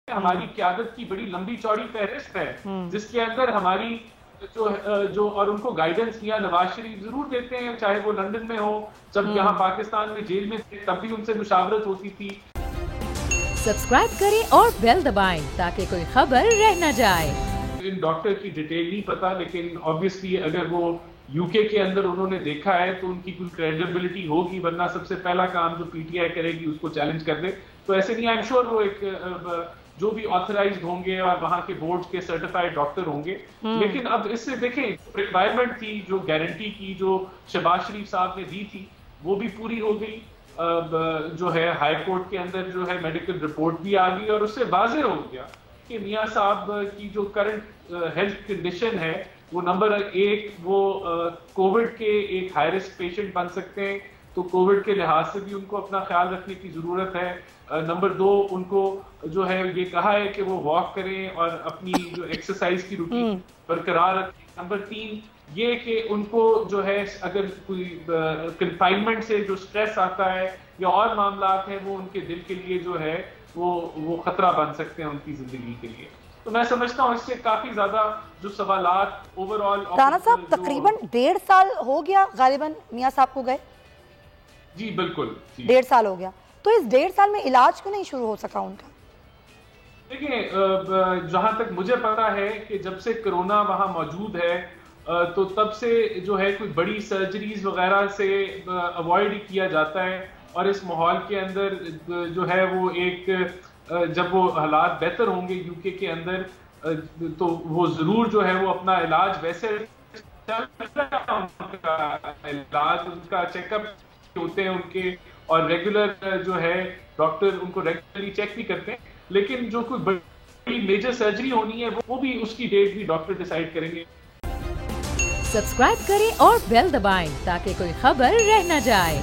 हमारी क़यादत की बड़ी लंबी चौड़ी फहरिस्त है, जिसके अंदर हमारी जो और उनको गाइडेंस किया नवाज शरीफ जरूर देते हैं, चाहे वो लंदन में हो, जब यहाँ पाकिस्तान में जेल में थे तब भी उनसे मुशावरत होती थी। सब्सक्राइब करें और बेल दबाएं ताकि कोई खबर रह न जाए। इन डॉक्टर की डिटेल नहीं पता, लेकिन ऑब्वियसली अगर वो यूके के अंदर उन्होंने देखा है तो उनकी कुछ क्रेडिबिलिटी होगी, वरना सबसे पहला काम जो पीटीआई करेगी उसको चैलेंज कर दे। तो ऐसे नहीं, आई एम श्योर वो एक जो भी ऑथराइज्ड होंगे और वहां के बोर्ड के सर्टिफाइड डॉक्टर होंगे। लेकिन अब इससे देखें, रिक्वायरमेंट थी, जो गारंटी की जो शहबाज शरीफ साहब ने दी थी, वो भी पूरी हो गई। जो है हाई कोर्ट के अंदर जो है मेडिकल रिपोर्ट भी आ गई और उससे वाज़ेह हो गया कि मियां साहब की जो करंट हेल्थ कंडीशन है वो नंबर एक, वो कोविड के एक हाई रिस्क पेशेंट बन सकते हैं, तो कोविड के लिहाज से भी उनको अपना ख्याल रखने की जरूरत है। नंबर दो, उनको जो है ये कहा है कि वो वॉक करें और अपनी जो एक्सरसाइज की रूटीन बरकरार रखें। नंबर तीन ये कि उनको जो है अगर कोई कंफाइनमेंट से जो स्ट्रेस आता है या और मामला हैं, वो उनके दिल के लिए जो है वो खतरा बन सकते हैं उनकी जिंदगी के लिए। तो मैं समझता हूँ इससे काफी ज्यादा जो सवालात ओवरऑल। राना साहब, तकरीबन 1.5 साल हो गया गालिबन मियां साहब को गए। जी बिल्कुल, 1.5 साल हो गया, तो इस 1.5 साल में इलाज क्यों नहीं शुरू हो सका उनका? देखिए, जहां तक मुझे पता है कि जब से कोरोना वहां मौजूद है तो तब से जो है कोई बड़ी सर्जरीज वगैरह से अवॉइड किया जाता है। और इस माहौल के अंदर जो है वो एक जब वो हालात बेहतर होंगे यूके के अंदर, तो वो जरूर जो है वो अपना इलाज वैसे इलाज उनका चेकअप होते हैं उनके, और रेगुलर जो है डॉक्टर उनको रेगुलरली चेक भी करते हैं। लेकिन जो कोई बड़ी मेजर सर्जरी होनी है वो भी उसकी डेट भी डॉक्टर डिसाइड करेंगे। सब्सक्राइब करें और बेल दबाएं ताकि कोई खबर रह न जाए।